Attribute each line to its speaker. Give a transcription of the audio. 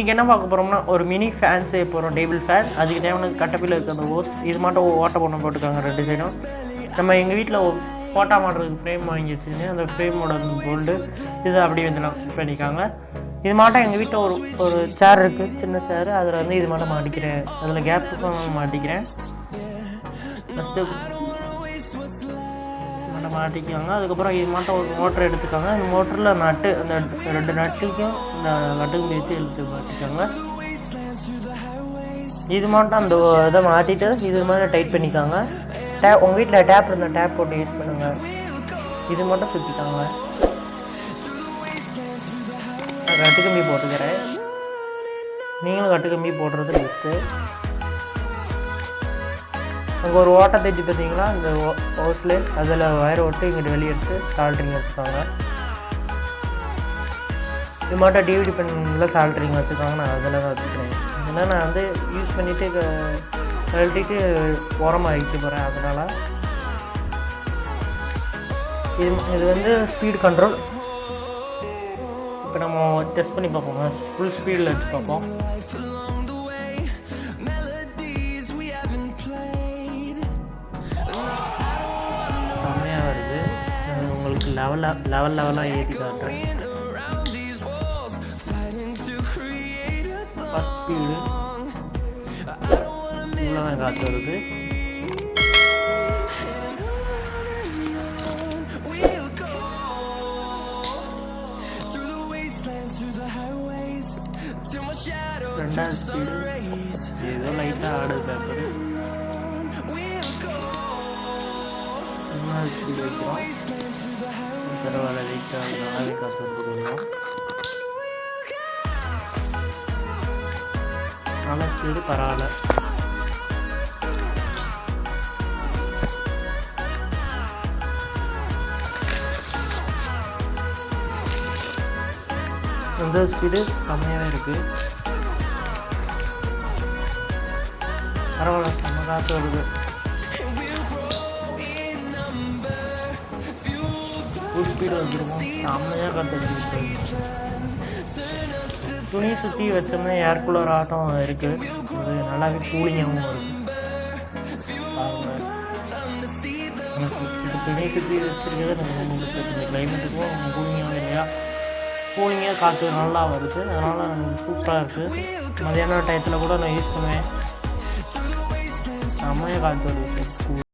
Speaker 1: இன்றைக்கி என்ன பார்க்க போகிறோம்னா ஒரு மினி ஃபேன் செய்ய போகிறோம். Table fan. அதுக்கு தேவையான கட்டப்பில் இருக்க அந்த ஓஸ் இது மட்டும் ஓட்ட பொண்ணு போட்டுக்காங்க 2 சைடும். நம்ம எங்கள் வீட்டில் ஃபோட்டோ மாட்டுறதுக்கு ஃப்ரேம் வாங்கி வச்சுருந்தேன். அந்த ஃப்ரேமோட போல்டு இது அப்படியே வந்து பண்ணிக்காங்க. இது மாட்டம் எங்கள் வீட்டில் ஒரு சேர் இருக்குது, சின்ன சேரு. அதில் வந்து இது மட்டும் மாட்டிக்கிறேன். அதில் கேப்புக்கும் மாட்டிக்கிறேன். ஃபஸ்ட்டு மட்டும் மாட்டிக்காங்க. அதுக்கப்புறம் இது மட்டும் ஒரு மோட்டர் எடுத்துக்காங்க. அந்த மோட்டரில் நட்டு அந்த 2 நட்டுக்கும் இந்த நட்டுக்கும் வச்சு இழுத்து மாட்டிக்காங்க. இது மட்டும் அந்த இதை மாட்டிட்டு இது மாதிரி டைட் பண்ணிக்காங்க. உங்கள் வீட்டில் டேப் இருந்தால் டேப் போட்டு யூஸ் பண்ணுங்கள். இது மட்டும் சுற்றிக்காங்க. கட்டு கம்பி போட்டுக்கிறேன். நீங்களும் கட்டு கம்பி போடுறது பெஸ்ட்டு. அங்கே ஒரு ஓட்டை தைச்சு பார்த்தீங்களா இந்த ஹவுஸில், அதில் வயர் ஓட்டு இங்கிட்டு வெளியே எடுத்து சால்ட்ரிங் வச்சுக்காங்க. இது மட்டும் டிவிடி பெண்ணில் சால்ட்ரிங் வச்சுக்காங்க. நான் அதில் தான் வச்சுக்கிறேன். ஏன்னா நான் வந்து யூஸ் பண்ணிவிட்டு கழட்டிட்டு ஓரமாக வைக்க போகிறேன். அதனால் இது வந்து ஸ்பீடு கண்ட்ரோல். இப்போ நம்ம டெஸ்ட் பண்ணி பார்ப்போங்க. ஃபுல் ஸ்பீடில் வச்சு பார்ப்போம். செம்மையாக வருது. உங்களுக்கு லெவலாக ஏற்றி காட்டுறேன். ஃபஸ்ட் ஸ்பீடு இவ்வளோதான் காற்று வருது. ரெண்டாவது ஸ்பீடு ஏதோ லைட்டாக ஆடுது பேப்பரு. மூணாவது ஸ்பீடு வைக்கிறோம். பரவாயில்ல, லைட்டாக ஆகவே காசு கொடுக்கணும். 4 ஸ்பீடு பரவாயில்ல. அந்த ஸ்பீடு கம்மியாகவே இருக்குது. பரவாயில்ல, செம்ம காற்று வருது. ஃபுல் ஸ்பீடு வந்துருக்கும். செம்மையாக காற்று வந்துருக்கு. துணி சுற்றி வச்சோம்னா ஏர் கூலர் ஆட்டம் இருக்குது. அது நல்லாவே கூலிங்காகவும் இருக்குது. துணி சுற்றி வச்சுருக்கிறது இந்த கிளைமேட்டுக்கும் கூலிங்காகவும் இல்லையா, கூலிங்காக காற்று நல்லா வருது. அதனால் எனக்கு சூப்பராக இருக்குது. மதியான டயத்தில் கூட நான் யூஸ் பண்ணுவேன். செம்மையாக காற்று வருது.